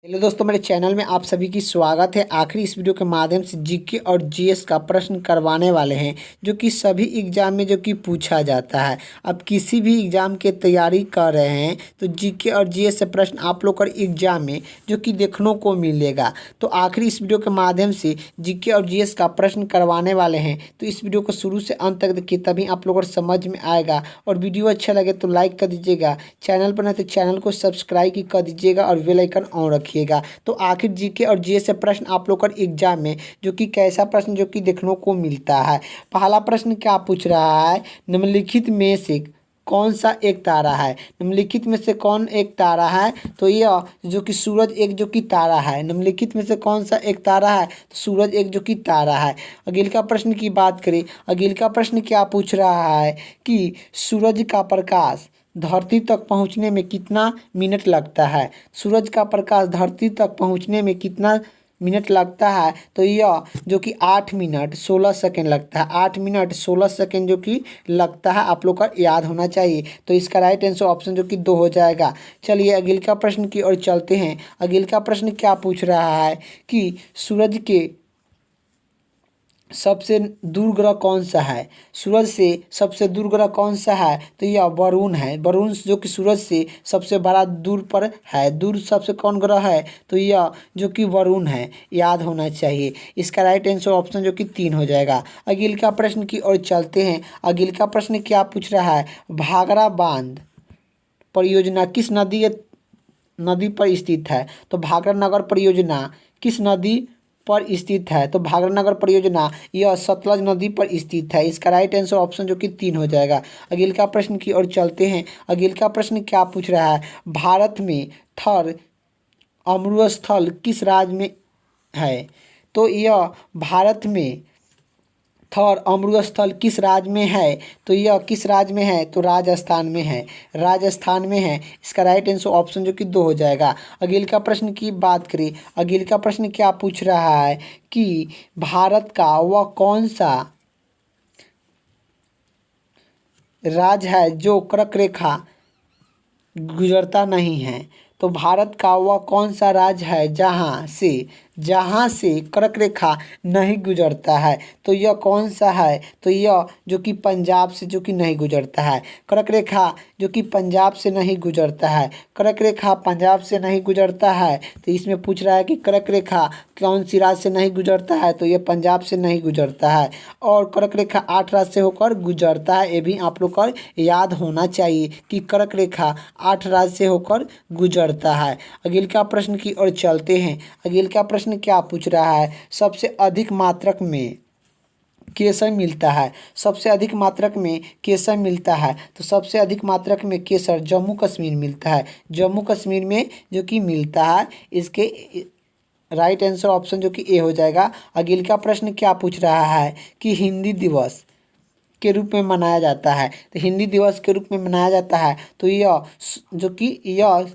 Hello दोस्तों, मेरे channel में आप सभी की स्वागत है। आखिरी इस वीडियो के माध्यम से जीके और जीएस का प्रश्न करवाने वाले हैं, जो कि सभी एग्जाम में जो कि पूछा जाता है। अब किसी भी एग्जाम के तैयारी कर रहे हैं तो जीके और जीएस से प्रश्न आप लोग का एग्जाम में जो कि देखने को मिलेगा। तो आखिरी इस वीडियो के माध्यम से जीके और जीएस का प्रश्न करवाने वाले हैं, तो इस वीडियो को शुरू से अंत तक देखिए, तभी आप लोगों को समझ में आएगा। और वीडियो अच्छा लगे तो लाइक कर दीजिएगा, चैनल पर नहीं तो चैनल को सब्सक्राइब कर दीजिएगा और बेल आइकन ऑन रखिएगा। तो आखिर जीके और जीएस से प्रश्न आप लोग का एग्जाम में जो कि कैसा प्रश्न जो कि देखने को मिलता है। पहला प्रश्न क्या पूछ रहा है, निम्नलिखित में से कौन सा एक तारा है। निम्नलिखित में से कौन एक तारा है, तो यह जो कि सूरज एक जो कि तारा है। निम्नलिखित में से कौन सा एक तारा है, तो सूरज एक जो कि तारा है। अगले का प्रश्न की बात करें, अगले का प्रश्न क्या पूछ रहा है कि सूरज का प्रकाश धरती तक पहुंचने में कितना मिनट लगता है। सूरज का प्रकाश धरती तक पहुंचने में कितना मिनट लगता है, तो यह जो कि 8 मिनट 16 सेकेंड लगता है। 8 मिनट 16 सेकेंड जो कि लगता है, आप लोग का याद होना चाहिए। तो इसका राइट आंसर ऑप्शन जो कि 2 हो जाएगा। चलिए अगले का प्रश्न की ओर चलते हैं। अगले का प्रश्न क्या पूछ रहा है कि सूरज के सबसे दूर ग्रह कौन सा है। सूरज से सबसे दूर ग्रह कौन सा है, तो यह वरुण है। वरुण जो कि सूरज से सबसे बड़ा दूर पर है। दूर सबसे कौन ग्रह है, तो यह जो कि वरुण है, याद होना चाहिए। इसका राइट आंसर ऑप्शन जो कि 3 हो जाएगा। अगले का प्रश्न की ओर चलते हैं। अगले का प्रश्न क्या पूछ रहा है, भाखड़ा बांध परियोजना किस नदी पर स्थित है। तो भाखड़ा नगर परियोजना किस नदी पर स्थित है, तो भाखड़ा नगर परियोजना यह सतलज नदी पर स्थित है। इसका राइट आंसर ऑप्शन जो कि 3 हो जाएगा। अगले का प्रश्न की ओर चलते हैं। अगले का प्रश्न क्या पूछ रहा है, भारत में थर अमृत स्थल किस राज्य में है। तो यह भारत में थर अमृत स्थल किस राज्य में है, तो यह किस राज्य में है, तो राजस्थान में है। राजस्थान में है। इसका राइट आंसर ऑप्शन जो कि 2 हो जाएगा। अगले का प्रश्न की बात करें। अगले का प्रश्न क्या पूछ रहा है कि भारत का वह कौन सा राज्य है जो कर्क रेखा गुजरता नहीं है। तो भारत का वह कौन सा राज्य है जहाँ से कर्क रेखा नहीं गुजरता है, तो यह कौन सा है, तो यह जो कि पंजाब से जो कि नहीं गुजरता है। कर्क रेखा जो कि पंजाब से नहीं गुजरता है। कर्क रेखा पंजाब से नहीं गुजरता है, तो इसमें पूछ रहा है कि कर्क रेखा कौन सी राज्य से नहीं गुजरता है, तो यह पंजाब से नहीं गुजरता है। और कर्क रेखा 8 राज्य से होकर गुजरता है। ये भी आप लोग को याद होना चाहिए कि कर्क रेखा 8 राज्य से होकर गुजरता है। अगले का प्रश्न की ओर चलते हैं। अगले का प्रश्न क्या पूछ रहा है, सबसे अधिक मात्रक में केसर मिलता है। सबसे अधिक मात्रक में केसर मिलता है, तो सबसे अधिक मात्रक में केसर जम्मू कश्मीर मिलता है। जम्मू कश्मीर में जो कि मिलता है। इसके राइट आंसर ऑप्शन जो कि ए हो जाएगा। अगले का प्रश्न क्या पूछ रहा है कि हिंदी दिवस के रूप में मनाया जाता है। तो हिंदी दिवस के रूप में मनाया जाता है, तो यह जो कि यह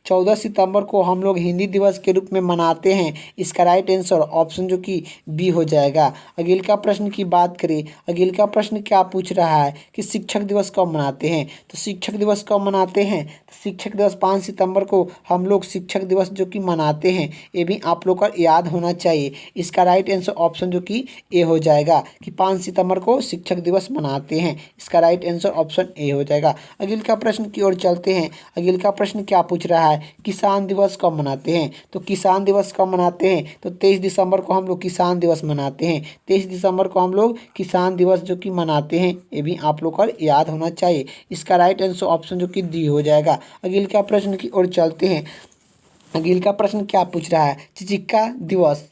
14 सितंबर को हम लोग हिंदी दिवस के रूप में मनाते हैं। इसका राइट आंसर ऑप्शन जो कि बी हो जाएगा। अगले का प्रश्न की बात करें। अगले का प्रश्न क्या पूछ रहा है कि शिक्षक दिवस कब मनाते हैं। तो शिक्षक दिवस कब मनाते हैं, तो शिक्षक दिवस 5 सितंबर को हम लोग शिक्षक दिवस जो कि मनाते हैं। ये भी आप लोग का याद होना चाहिए। इसका राइट आंसर ऑप्शन जो कि ए हो जाएगा कि 5 सितंबर को शिक्षक दिवस मनाते हैं। इसका राइट आंसर ऑप्शन ए हो जाएगा। अगले का प्रश्न की ओर चलते हैं। अगले का प्रश्न क्या पूछ रहा है, किसान दिवस कब मनाते हैं। तो किसान दिवस कब मनाते हैं, तो 23 दिसंबर को हम लोग किसान दिवस मनाते हैं। 23 दिसंबर को हम लोग किसान दिवस जो कि मनाते हैं। ये भी आप लोग को याद होना चाहिए। इसका राइट आंसर ऑप्शन जो कि डी हो जाएगा। अगले का प्रश्न की ओर चलते हैं। अगले का प्रश्न क्या पूछ रहा है, चिचिक्का दिवस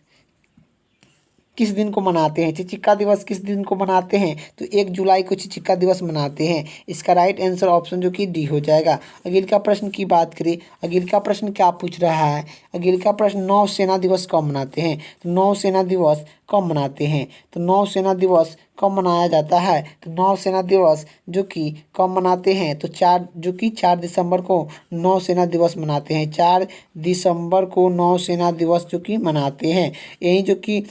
किस दिन को मनाते हैं। चिचिक्का दिवस किस दिन को मनाते हैं, तो 1 जुलाई को चिचिक्का दिवस मनाते हैं। इसका राइट आंसर ऑप्शन जो कि डी हो जाएगा। अगले का प्रश्न की बात करें। अगले का प्रश्न क्या पूछ रहा है, अगले का प्रश्न नौसेना दिवस कब मनाते हैं। तो नौसेना दिवस कब मनाते हैं, तो नौसेना दिवस कब मनाया जाता है। तो नौसेना दिवस जो कि कब मनाते हैं, तो 4 दिसंबर को नौसेना दिवस मनाते हैं। 4 दिसंबर को नौसेना दिवस जो कि मनाते हैं। यही जो कि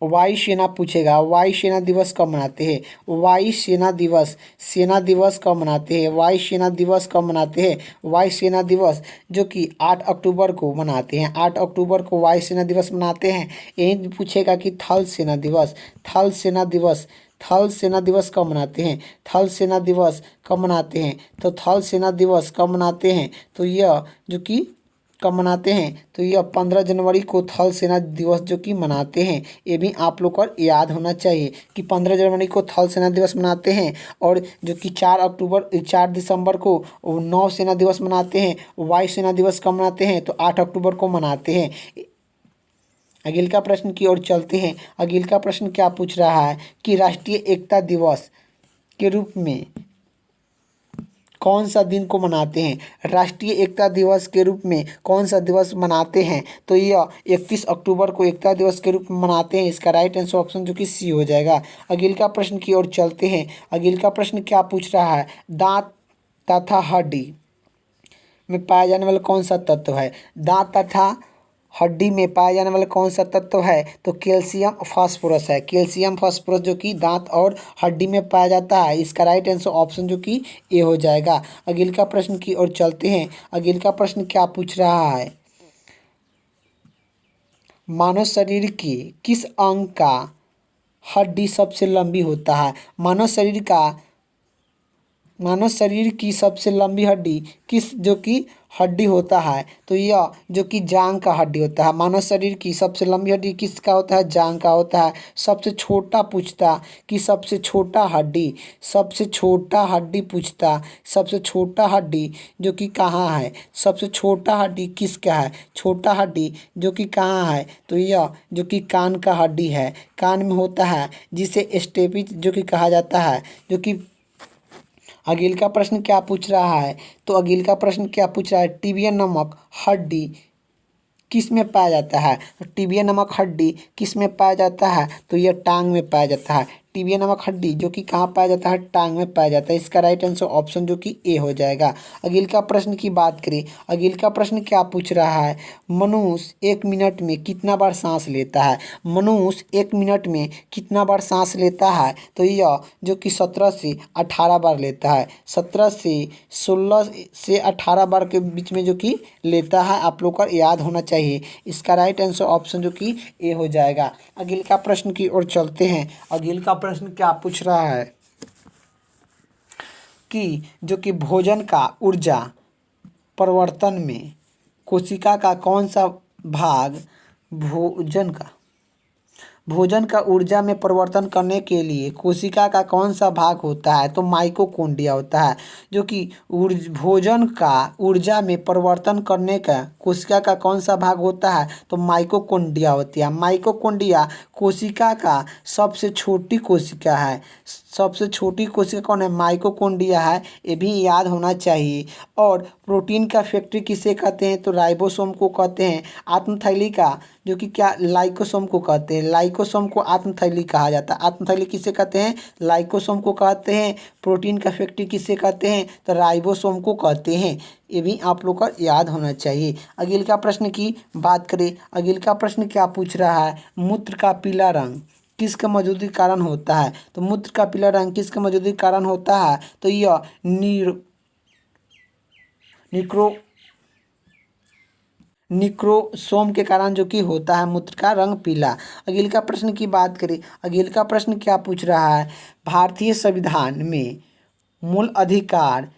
वायु सेना पूछेगा, वायु सेना दिवस कब मनाते हैं? वायु सेना दिवस कब मनाते हैं? वायु सेना दिवस कब मनाते हैं? वायु सेना दिवस जो कि 8 अक्टूबर को मनाते हैं, 8 अक्टूबर को वायु सेना दिवस मनाते हैं। यही पूछेगा कि थल सेना दिवस, थल सेना दिवस कब मनाते हैं? थल सेना दिवस कब मनाते हैं? तो थल सेना दिवस कब मनाते हैं? तो यह जो कि कब मनाते हैं? तो यह 15 जनवरी को थल सेना दिवस जो कि मनाते हैं। ये भी आप लोग को याद होना चाहिए कि 15 जनवरी को थल सेना दिवस मनाते हैं, और जो कि 4 दिसंबर को नौ सेना दिवस मनाते हैं। वायु सेना दिवस कब मनाते हैं? तो 8 अक्टूबर को मनाते हैं। अगले का प्रश्न की ओर चलते हैं। अगले का प्रश्न क्या पूछ रहा है कि राष्ट्रीय एकता दिवस के रूप में कौन सा दिन को मनाते हैं? राष्ट्रीय एकता दिवस के रूप में कौन सा दिवस मनाते हैं? तो यह 31 अक्टूबर को एकता दिवस के रूप में मनाते हैं। इसका राइट आंसर ऑप्शन जो कि सी हो जाएगा। अगले का प्रश्न की ओर चलते हैं। अगले का प्रश्न क्या पूछ रहा है? दांत तथा हड्डी में पाया जाने वाला कौन सा तत्व है? दांत तथा हड्डी में पाया जाने वाला कौन सा तत्व है? तो कैल्शियम फास्फोरस है। कैल्शियम फास्फोरस जो कि दांत और हड्डी में पाया जाता है। इसका राइट आंसर ऑप्शन जो कि ए हो जाएगा। अगले का प्रश्न की ओर चलते हैं। अगले का प्रश्न क्या पूछ रहा है? मानव शरीर के किस अंग का हड्डी सबसे लंबी होता है? मानव शरीर की सबसे लंबी हड्डी किस जो कि हड्डी होता है? तो यह जो कि जांघ का हड्डी होता है। मानव शरीर की सबसे लंबी हड्डी किसका होता है? जांघ का होता है। सबसे छोटा पूछता कि सबसे छोटा हड्डी पूछता, सबसे छोटा हड्डी जो कि कहाँ है? सबसे छोटा हड्डी किसका है? छोटा हड्डी जो कि कहाँ है? तो यह जो कि कान का हड्डी है, कान में होता है, जिसे स्टेपिज जो कि कहा जाता है। जो कि अगले का प्रश्न क्या पूछ रहा है? तो अगले का प्रश्न क्या पूछ रहा है? टिबिया नामक हड्डी किस में पाया जाता है? तो टिबिया नामक हड्डी किस में पाया जाता है? तो यह टांग में पाया जाता है। टिबिया नामक हड्डी जो कि कहाँ पाया जाता है? टांग में पाया जाता है। इसका राइट आंसर ऑप्शन जो कि ए हो जाएगा। अगले का प्रश्न की बात करें। अगले का प्रश्न क्या पूछ रहा है? मनुष्य 1 मिनट में कितना बार सांस लेता है? मनुष्य 1 मिनट में कितना बार सांस लेता है? तो यह जो कि 17 से 18 बार लेता है। 16 से 18 बार के बीच में जो कि लेता है। आप लोग को याद होना चाहिए। इसका राइट आंसर ऑप्शन जो कि ए हो जाएगा। अगले का प्रश्न की ओर चलते हैं। अगले का प्रश्न क्या पूछ रहा है कि जो कि भोजन का ऊर्जा परिवर्तन में कोशिका का कौन सा भाग भोजन का ऊर्जा में परिवर्तन करने के लिए कोशिका का कौन सा भाग होता है? तो माइटोकॉन्ड्रिया होता है। जो कि भोजन का ऊर्जा में परिवर्तन करने का कोशिका का कौन सा भाग होता है? तो माइटोकॉन्ड्रिया होती है। माइटोकॉन्ड्रिया कोशिका का सबसे छोटी कोशिका है। सबसे छोटी कोशिका कौन है? माइटोकॉन्ड्रिया है। ये भी याद होना चाहिए। और प्रोटीन का फैक्ट्री किसे कहते हैं? तो राइबोसोम को कहते हैं। आत्मथैली का जो कि क्या लाइकोसोम को कहते हैं। लाइकोसोम को आत्मथैली कहा जाता है। आत्मथैली किसे कहते हैं? लाइकोसोम को कहते हैं। प्रोटीन का फैक्ट्री किसे कहते हैं? तो राइबोसोम को कहते हैं। ये भी आप लोग का याद होना चाहिए। अगले का प्रश्न की बात करें। अगले का प्रश्न क्या पूछ रहा है? मूत्र का पीला रंग किसका मौजूदगी के कारण होता है? तो मूत्र का पीला रंग किसका मौजूदगी के कारण होता है? तो यह निक्रोसोम के कारण जो कि होता है मूत्र का रंग पीला। अगले का प्रश्न की बात करें। अगले का प्रश्न क्या पूछ रहा है? भारतीय संविधान में मूल अधिकार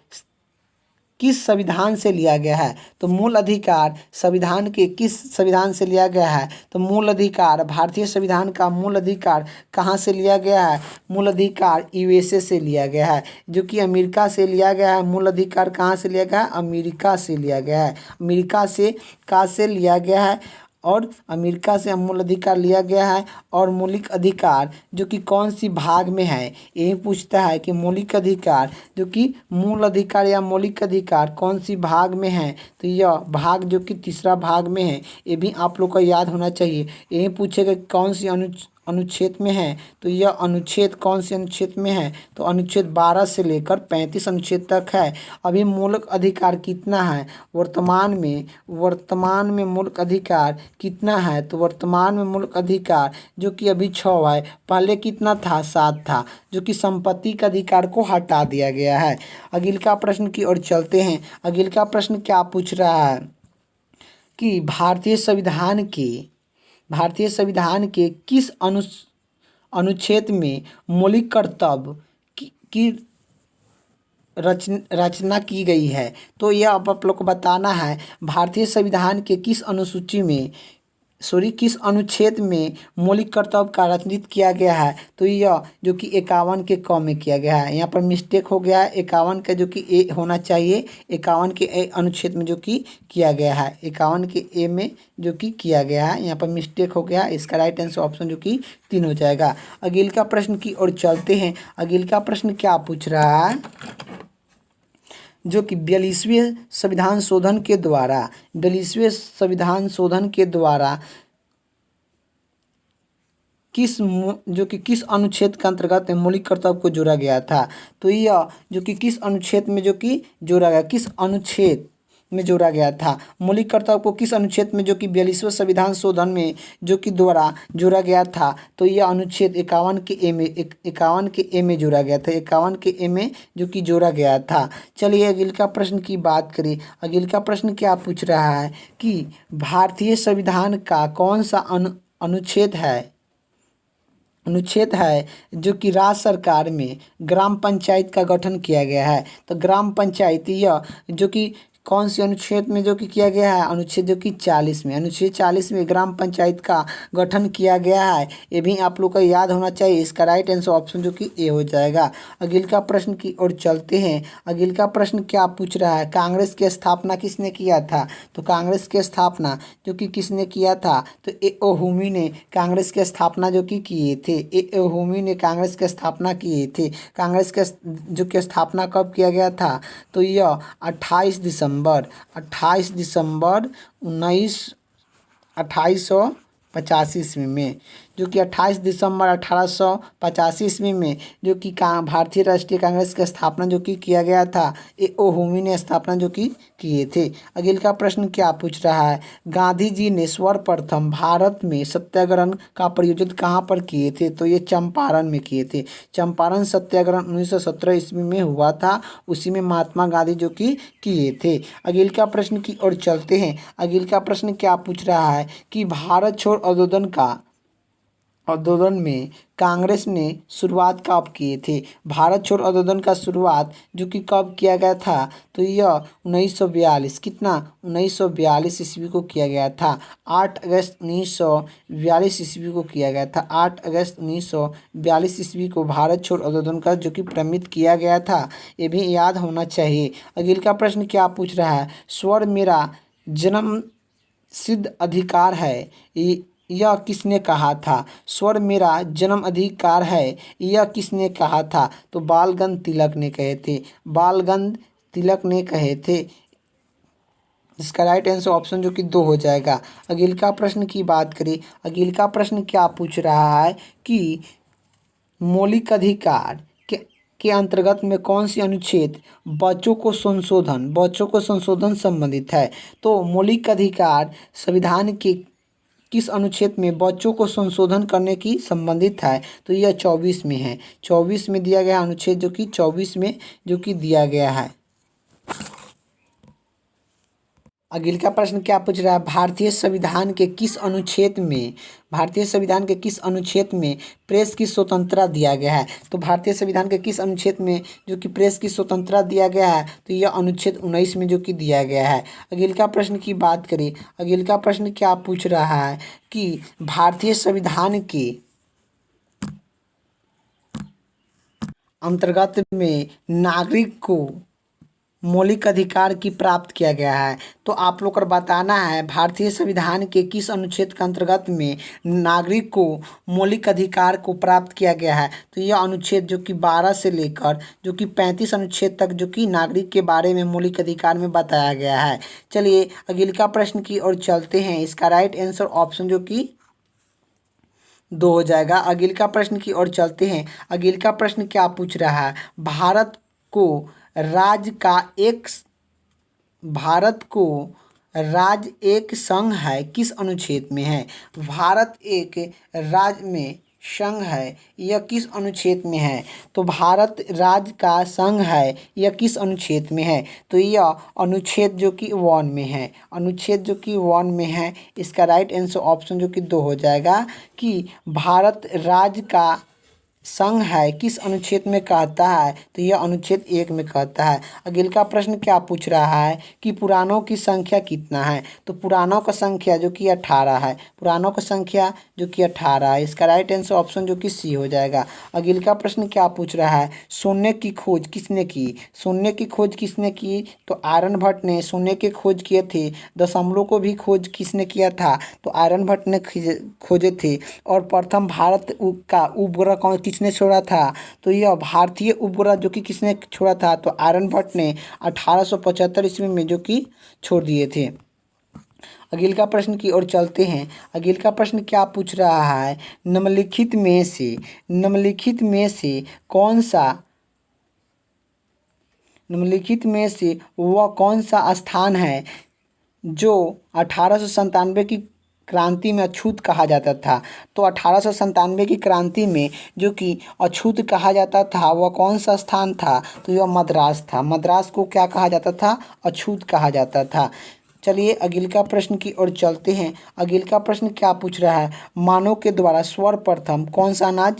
किस संविधान से लिया गया है? तो मूल अधिकार संविधान के किस संविधान से लिया गया है? तो मूल अधिकार भारतीय संविधान का मूल अधिकार कहाँ से लिया गया है? मूल अधिकार यूएसए से लिया गया है। जो कि अमेरिका से लिया गया है। मूल अधिकार कहाँ से लिया गया है? अमेरिका से लिया गया है। अमेरिका से कहाँ से लिया गया है? और अमेरिका से मूल अधिकार लिया गया है। और मौलिक अधिकार जो कि कौन सी भाग में है? यही पूछता है कि मौलिक अधिकार जो कि मूल अधिकार या मौलिक अधिकार कौन सी भाग में है? तो यह भाग जो कि तीसरा भाग में है। ये भी आप लोग को याद होना चाहिए। यही पूछेगा कौन सी अनुच्छेद में है, तो यह अनुच्छेद कौन से अनुच्छेद में है, तो अनुच्छेद 12 से लेकर 35 अनुच्छेद तक है। अभी मौलिक अधिकार कितना है, वर्तमान में मौलिक अधिकार कितना है, तो वर्तमान में मौलिक अधिकार जो कि अभी 6 है, पहले कितना था, 7 था, जो कि संपत्ति के अधिकार को हटा दिया गया है। अगले का प्रश्न की ओर चलते हैं। अगले का प्रश्न क्या पूछ रहा है कि भारतीय संविधान के किस अनुच्छेद में मौलिक कर्तव्य की रचना की गई है, तो यह अब आप लोग को बताना है भारतीय संविधान के किस अनुच्छेद में मौलिक कर्तव्य का रचित किया गया है, तो यह जो कि 51 के क में किया गया है। यहाँ पर मिस्टेक हो गया है, 51 का जो कि ए होना चाहिए, 51 के ए अनुच्छेद में जो कि किया गया है, 51 के ए में जो कि किया गया है, यहाँ पर मिस्टेक हो गया। इसका राइट आंसर ऑप्शन जो कि 3 हो जाएगा। अगले का प्रश्न की ओर चलते हैं। अगले का प्रश्न क्या पूछ रहा है, जो कि 42वें संविधान शोधन के द्वारा किस अनुच्छेद के अंतर्गत मौलिक कर्तव्य को जोड़ा गया था, तो यह जो कि किस अनुच्छेद में जो कि जोड़ा गया, किस अनुच्छेद में जोड़ा गया था, मौलिक कर्तव्य को किस अनुच्छेद में जो कि 42वें संविधान शोधन में जो कि द्वारा जोड़ा गया था, तो यह अनुच्छेद 51 के ए में जोड़ा गया था, 51 के ए में जो कि जोड़ा गया था। चलिए अगले का प्रश्न की बात करें। अगले का प्रश्न क्या पूछ रहा है कि भारतीय संविधान का कौन सा अनुच्छेद है जो कि राज्य सरकार में ग्राम पंचायत का गठन किया गया है, तो ग्राम पंचायत यह जो कि कौन से अनुच्छेद में जो कि किया गया है, अनुच्छेद जो कि 40 में, अनुच्छेद 40 में ग्राम पंचायत का गठन किया गया है। ये भी आप लोग को याद होना चाहिए। इसका राइट आंसर ऑप्शन जो कि ए हो जाएगा। अगले का प्रश्न की ओर चलते हैं। अगले का प्रश्न क्या पूछ रहा है, कांग्रेस की स्थापना किसने किया था, तो कांग्रेस की स्थापना जो कि किसने किया था, तो ए ओ हुमी ने कांग्रेस की स्थापना जो कि किए थे, ए ओ हुमी ने कांग्रेस की स्थापना किए थे। कांग्रेस के जो कि स्थापना कब किया गया था, तो यह 28 दिसंबर 1885 ईस्वी में, जो कि 28 दिसंबर 1885 ईस्वी में जो कि भारतीय राष्ट्रीय कांग्रेस की स्थापना जो कि किया गया था, ए ओ हुमी ने स्थापना जो कि किए थे। अगले का प्रश्न क्या पूछ रहा है, गांधी जी ने सर्वप्रथम भारत में सत्याग्रह का प्रायोजित कहाँ पर किए थे, तो ये चंपारण में किए थे। चंपारण सत्याग्रह 1917 ईस्वी में हुआ था, उसी में महात्मा गांधी जो कि किए थे। अगले का प्रश्न की ओर चलते हैं। अगले का प्रश्न क्या पूछ रहा है कि भारत छोड़ आंदोलन में कांग्रेस ने शुरुआत कब किए थे, भारत छोड़ आंदोलन का शुरुआत जो कि कब किया गया था, तो यह 1942 ईस्वी को किया गया था। 8 अगस्त 1942 ईस्वी को किया गया था। 8 अगस्त 1942 ईस्वी को भारत छोड़ आंदोलन का जो कि प्रारंभ किया गया था, ये भी याद होना चाहिए। अगले का प्रश्न क्या पूछ रहा है, स्वर मेरा जन्म सिद्ध अधिकार है, यह किसने कहा था, स्वर मेरा जन्म अधिकार है, यह किसने कहा था, तो बालगंध तिलक ने कहे थे। इसका राइट आंसर ऑप्शन जो कि 2 हो जाएगा। अगले का प्रश्न की बात करें। अगले का प्रश्न क्या पूछ रहा है कि मौलिक अधिकार के अंतर्गत में कौन सी अनुच्छेद बच्चों को संशोधन संबंधित है, तो मौलिक अधिकार संविधान के किस अनुच्छेद में बच्चों को संशोधन करने की संबंधित है, तो यह 24 में है। 24 में दिया गया अनुच्छेद जो कि 24 में जो कि दिया गया है। अगले का प्रश्न क्या पूछ रहा है, भारतीय संविधान के किस अनुच्छेद में प्रेस की स्वतंत्रता दिया गया है, तो भारतीय संविधान के किस अनुच्छेद में जो कि प्रेस की स्वतंत्रता दिया गया है, तो यह अनुच्छेद 19 में जो कि दिया गया है। अगले का प्रश्न की बात करें। अगले का प्रश्न क्या पूछ रहा है कि भारतीय संविधान के अंतर्गत में नागरिक को मौलिक अधिकार की प्राप्त किया गया है, तो आप लोग को बताना है भारतीय संविधान के किस अनुच्छेद के अंतर्गत में नागरिक को मौलिक अधिकार को प्राप्त किया गया है, तो यह अनुच्छेद जो कि 12 से लेकर जो कि 35 अनुच्छेद तक जो कि नागरिक के बारे में मौलिक अधिकार में बताया गया है। चलिए अगले का प्रश्न की ओर चलते हैं। इसका राइट आंसर ऑप्शन जो कि 2 हो जाएगा। अगले का प्रश्न की ओर चलते हैं। अगले का प्रश्न क्या पूछ रहा है? भारत को राज्य एक संघ है किस अनुच्छेद में है? भारत एक राज्य में संघ है, यह किस अनुच्छेद में है? तो भारत राज्य का संघ है, यह किस अनुच्छेद में है? तो यह अनुच्छेद जो कि 1 में है, अनुच्छेद जो कि 1 में है। इसका राइट आंसर ऑप्शन जो कि 2 हो जाएगा कि भारत राज्य का संघ है किस अनुच्छेद में कहता है? तो यह अनुच्छेद 1 में कहता है। अगले का प्रश्न क्या पूछ रहा है कि पुराणों की संख्या कितना है? तो पुराणों का संख्या जो कि 18 है, पुराणों का संख्या जो कि 18 है। इसका राइट आंसर ऑप्शन जो कि सी हो जाएगा। अगले का प्रश्न क्या पूछ रहा है? सोने की खोज किसने की? सोने की खोज किसने की? तो आर्यभट्ट ने सोने की खोज किए थे। दशमलव को भी खोज किसने किया था? तो आर्यभट्ट ने खोजे थे। और प्रथम भारत का उपग्रह किसने छोड़ा था? तो यह भारतीय उपग्रह जो कि किसने छोड़ा था? तो आर्यभट्ट ने 1875 ईस्वी में जो कि छोड़ दिए थे। अगले का प्रश्न की ओर चलते हैं। अगले का प्रश्न क्या पूछ रहा है? निम्नलिखित में से वह कौन सा स्थान है जो 1897 की क्रांति में अछूत कहा जाता था? तो 1897 की क्रांति में जो कि अछूत कहा जाता था वह कौन सा स्थान था? तो यह मद्रास था। मद्रास को क्या कहा जाता था? अछूत कहा जाता था। चलिए अगले का प्रश्न की ओर चलते हैं। अगले का प्रश्न क्या पूछ रहा है? मानव के द्वारा सर्वप्रथम कौन सा अनाज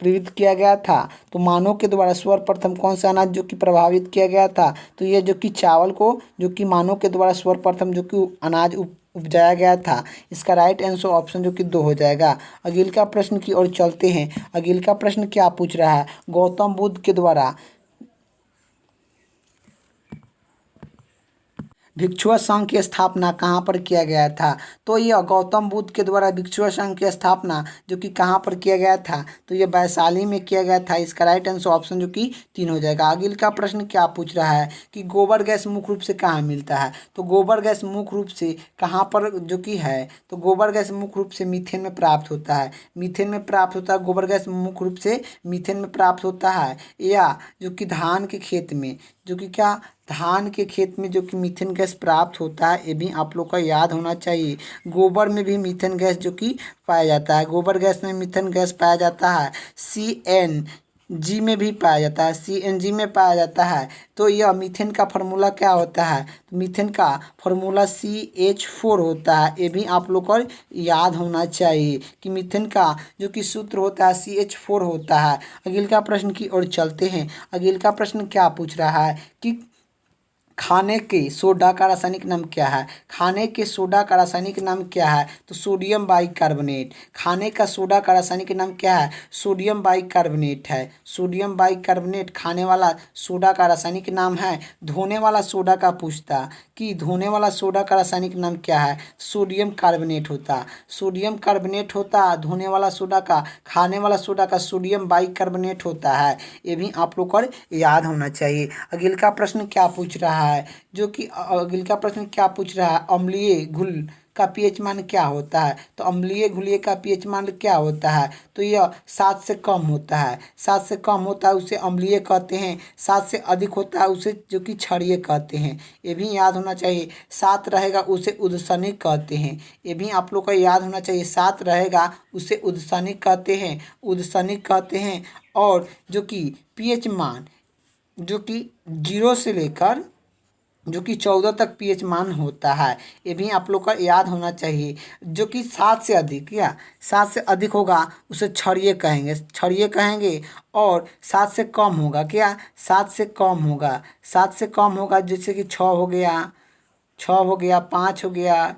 प्रभावित किया गया था? तो मानव के द्वारा सर्वप्रथम कौन सा अनाज जो कि प्रभावित किया गया था? तो ये जो कि चावल को जो कि मानव के द्वारा सर्वप्रथम जो कि अनाज उपजाया गया था। इसका राइट आंसर ऑप्शन जो कि 2 हो जाएगा। अगले का प्रश्न की ओर चलते हैं। अगले का प्रश्न क्या पूछ रहा है? गौतम बुद्ध के द्वारा भिक्षुआ संघ की स्थापना कहाँ पर किया गया था? तो यह गौतम बुद्ध के द्वारा भिक्षुआ संघ की स्थापना जो कि कहाँ पर किया गया था? तो यह वैशाली में किया गया था। इसका राइट आंसर ऑप्शन जो कि 3 हो जाएगा। अगले का प्रश्न क्या पूछ रहा है कि गोबर गैस मुख्य रूप से कहाँ मिलता है? तो गोबर गैस मुख्य रूप से कहाँ पर जो कि है? तो गोबर गैस मुख्य रूप से मीथेन में प्राप्त होता है। मीथेन में प्राप्त होता है गोबर गैस मुख्य रूप से मीथेन में प्राप्त होता है। या जो कि धान के खेत में जो कि क्या धान के खेत में जो कि मीथेन गैस प्राप्त होता है, ये भी आप लोग का याद होना चाहिए। गोबर में भी मीथेन गैस जो कि पाया जाता है, गोबर गैस में मीथेन गैस पाया जाता है। CNG में भी पाया जाता है, CNG में पाया जाता है। तो यह मीथेन का फार्मूला क्या होता है? तो मीथेन का फार्मूला CH4 होता है। ये भी आप लोग को याद होना चाहिए कि मीथेन का जो कि सूत्र होता है CH4 होता है। अगले का प्रश्न की ओर चलते हैं। अगले का प्रश्न क्या पूछ रहा है कि खाने के सोडा का रासायनिक नाम क्या है? खाने के सोडा का रासायनिक नाम क्या है? तो सोडियम बाइकार्बोनेट। खाने का सोडा का रासायनिक नाम क्या है? सोडियम बाइकार्बोनेट है। सोडियम बाइकार्बोनेट खाने वाला सोडा का रासायनिक नाम है। धोने वाला सोडा का पूछता कि धोने वाला सोडा का रासायनिक नाम क्या है? सोडियम कार्बोनेट होता। सोडियम कार्बोनेट होता धोने वाला सोडा का। खाने वाला सोडा का सोडियम बाइकार्बोनेट होता है। ये भी आप लोग को याद होना चाहिए। अगले का प्रश्न क्या पूछ रहा है? जो कि अगले का प्रश्न क्या पूछ रहा है? अम्लीय घुल का पीएच मान क्या होता है? तो अम्लीय घुलिये का पीएच मान क्या होता है? तो यह 7 से कम होता है। 7 से कम होता है उसे अम्लीय कहते हैं। 7 से अधिक होता है उसे जो कि क्षारीय कहते हैं। ये भी याद होना चाहिए। 7 रहेगा उसे उद्सनिक कहते हैं। ये भी आप लोग को याद होना चाहिए। 7 रहेगा उसे उद्सनिक कहते हैं, उद्सनिक कहते हैं। और जो कि पीएच मान जो कि 0 से लेकर जो कि 14 तक पीएच मान होता है। ये भी आप लोग का याद होना चाहिए। जो कि 7 से अधिक या 7 से अधिक होगा उसे क्षारीय कहेंगे, क्षारीय कहेंगे। और 7 से कम होगा क्या? 7 से कम होगा, 7 से कम होगा जैसे कि 6 हो गया, 6 हो गया, 5 हो गया,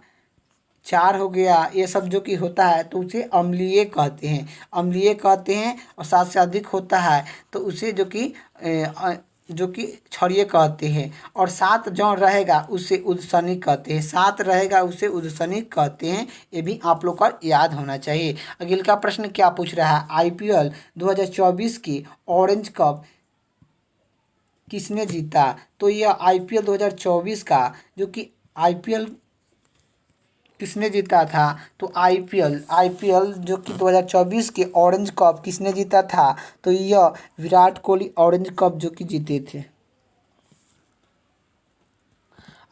4 हो गया, ये सब जो कि होता है तो उसे अम्लीय कहते हैं, अम्लीय कहते हैं। और 7 से अधिक होता है तो उसे जो कि क्षारीय कहते हैं। और 7 जो रहेगा उसे उद्सनिक कहते हैं, 7 रहेगा उसे उद्सनिक कहते हैं। ये भी आप लोग का याद होना चाहिए। अगले का प्रश्न क्या पूछ रहा है? IPL 2024 की ऑरेंज कप किसने जीता? तो यह IPL 2024 का जो कि IPL किसने जीता था? तो आईपीएल जो कि 2024 के ऑरेंज कप किसने जीता था? तो यह विराट कोहली ऑरेंज कप जो कि जीते थे।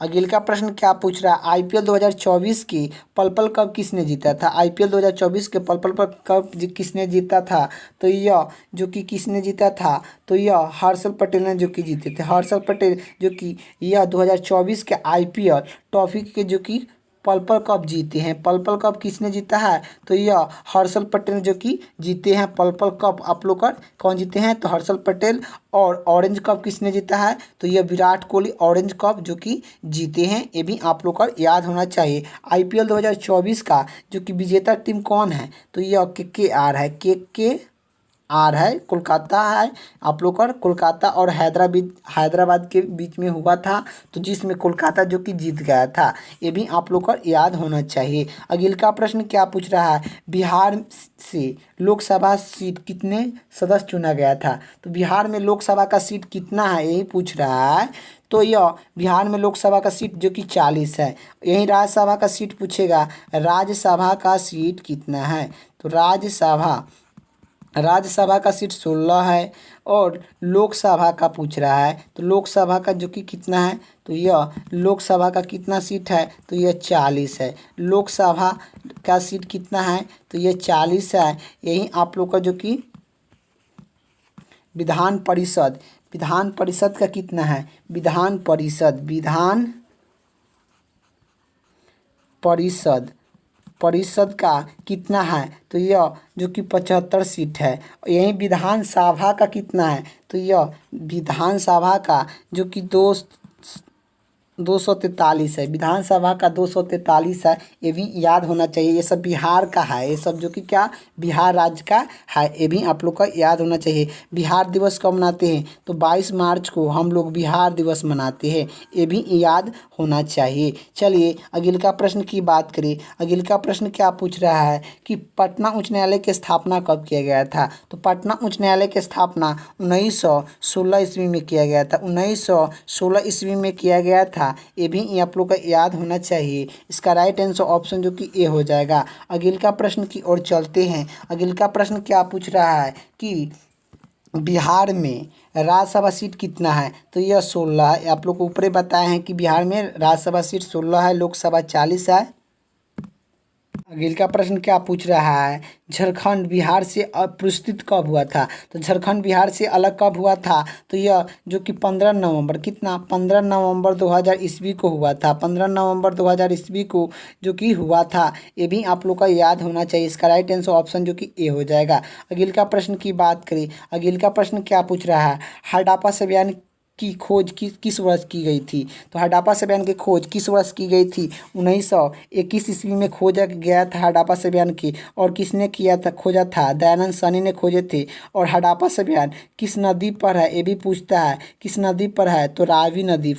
अगले का प्रश्न क्या पूछ रहा है? आईपीएल 2024 की पर्पल कप किसने जीता था? आईपीएल 2024 के पर्पल कप किसने जीता था? तो यह जो कि किसने जीता था? तो यह हर्षल पटेल ने जो कि जीते थे। हर्षल पटेल जो कि यह 2024 के आईपीएल ट्रॉफी के जो कि पर्पल कप जीते हैं। पर्पल कप किसने जीता है? तो यह हर्षल पटेल जो कि जीते हैं पर्पल कप। आप लोग का कौन जीते हैं? तो हर्षल पटेल। और ऑरेंज कप किसने जीता है? तो यह विराट कोहली ऑरेंज कप जो कि जीते हैं। ये भी आप लोग का याद होना चाहिए। आईपीएल 2024 का जो कि विजेता टीम कौन है? तो यह केकेआर है। केकेआर है, कोलकाता है। आप लोग का कोलकाता और हैदराबाद के बीच में हुआ था, तो जिसमें कोलकाता जो कि जीत गया था। ये भी आप लोग का याद होना चाहिए। अगले का प्रश्न क्या पूछ रहा है? बिहार से लोकसभा सीट कितने सदस्य चुना गया था? तो बिहार में लोकसभा का सीट कितना है, यही पूछ रहा है। तो यह बिहार में लोकसभा का सीट जो कि 40 है। यही राज्यसभा का सीट पूछेगा, राज्यसभा का सीट कितना है? तो राज्यसभा का सीट 16 है। और लोकसभा का पूछ रहा है, तो लोकसभा का जो कि कितना है? तो यह लोकसभा का कितना सीट है? तो यह 40 है। लोकसभा का सीट कितना है? तो यह 40 है। यही आप लोग का जो कि विधान परिषद का कितना है? विधान परिषद का कितना है? तो यह जो कि 75 सीट है। यही विधानसभा का कितना है? तो यह विधानसभा का जो कि 243 है। विधानसभा का 243 है। ये भी याद होना चाहिए। ये सब बिहार का है। ये सब जो कि क्या बिहार राज्य का है। ये भी आप लोग का याद होना चाहिए। बिहार दिवस कब मनाते हैं? तो 22 मार्च को हम लोग बिहार दिवस मनाते हैं। ये भी याद होना चाहिए। चलिए अगले का प्रश्न की बात करें। अगले का प्रश्न क्या पूछ रहा है कि पटना उच्च न्यायालय की स्थापना कब किया गया था? तो पटना उच्च न्यायालय की स्थापना 1916 ईस्वी में किया गया था। 1916 ईस्वी में किया गया था। ये भी आप लोग का याद होना चाहिए। इसका राइट आंसर ऑप्शन जो कि ए हो जाएगा। अगले का प्रश्न की ओर चलते हैं। अगले का प्रश्न क्या पूछ रहा है कि बिहार में राज्यसभा सीट कितना है? तो यह 16 है। आप लोग को ऊपर बताए हैं कि बिहार में राज्यसभा सीट 16 है, लोकसभा 40 है। अगले का प्रश्न क्या पूछ रहा है? झारखंड बिहार से पुरस्कृत कब हुआ था? तो झारखंड बिहार से अलग कब हुआ था? तो यह जो कि 15 नवंबर 2000 ईस्वी को हुआ था। 15 नवंबर 2000 ईस्वी को जो कि हुआ था। ये भी आप लोग का याद होना चाहिए। इसका राइट आंसर ऑप्शन जो कि ए हो जाएगा। अगले का प्रश्न की बात करें। अगले का प्रश्न क्या पूछ रहा है? हड़प्पा सभ्यता की खोज किस वर्ष की गई थी? तो हड़प्पा सभ्यता की खोज किस वर्ष की गई थी? 1921 ईस्वी में खोजा गया था हड़प्पा सभ्यता की। और किसने किया था, खोजा था? दयानंद साहनी ने खोजे थे। और हड़प्पा सभ्यता किस नदी पर है, ये भी पूछता है। किस नदी पर है? तो रावी नदी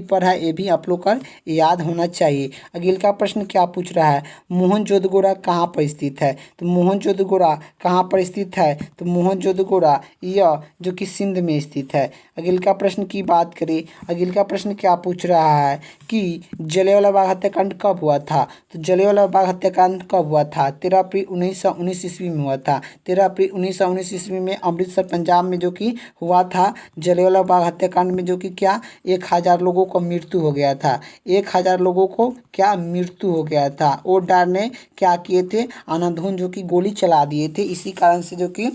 पर है। ये भी आप लोग का याद होना चाहिए। अगले का प्रश्न क्या पूछ रहा है? मोहनजोदड़ो कहाँ पर स्थित है? तो मोहनजोदड़ो कहाँ पर स्थित है? तो मोहनजोदड़ो यह जो कि सिंध में स्थित है। अगले का प्रश्न की बात करें। अगले का प्रश्न क्या पूछ रहा है कि जलियांवाला बाग हत्याकांड कब हुआ था? तो जलियांवाला बाग हत्याकांड कब हुआ था? 13 अप्रैल 1919 ईस्वी में हुआ था। 13 अप्रैल 1919 ईस्वी में अमृतसर पंजाब में जो कि हुआ था। जलियांवाला बाग हत्याकांड में जो कि क्या 1000 लोगों को मृत्यु हो गया था। 1000 लोगों को क्या मृत्यु हो गया था। ओडार ने क्या किए थे? अंधाधुंध जो कि गोली चला दिए थे। इसी कारण से जो कि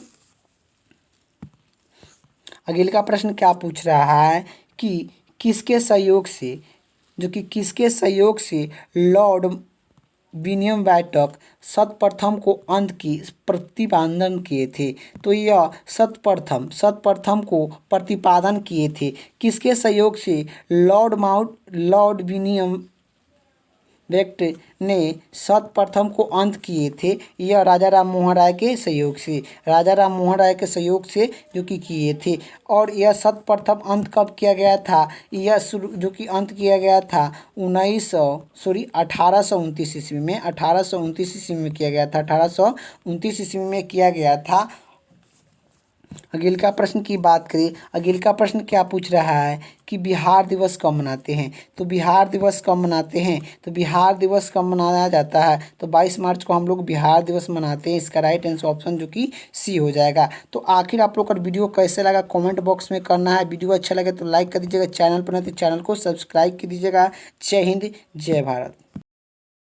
अगले का प्रश्न क्या पूछ रहा है कि किसके सहयोग से लॉर्ड विलियम बेंटक सर्वप्रथम को अंत की प्रतिपादन किए थे? तो यह सर्वप्रथम को प्रतिपादन किए थे। किसके सहयोग से? लॉर्ड विलियम बेंटक ने सर्वप्रथम को अंत किए थे। यह राजा राम मोहन राय के सहयोग से जो कि किए थे। और यह सर्वप्रथम अंत कब किया गया था? यह जो कि अंत किया गया था 1829 ईस्वी में। 1829 ईस्वी में किया गया था। 1829 ईस्वी में किया गया था। अगले का प्रश्न की बात करें, अगले का प्रश्न क्या पूछ रहा है कि बिहार दिवस कब मनाते हैं। तो बिहार दिवस कब मनाते हैं, तो बिहार दिवस कब मनाया जाता है, तो 22 मार्च को हम लोग बिहार दिवस मनाते हैं। इसका राइट आंसर ऑप्शन जो कि सी हो जाएगा। तो आखिर आप लोग का वीडियो कैसे लगा कमेंट बॉक्स में करना है। वीडियो अच्छा लगे तो लाइक कर दीजिएगा, चैनल पर नहीं तो चैनल को सब्सक्राइब कर दीजिएगा। जय हिंद, जय भारत।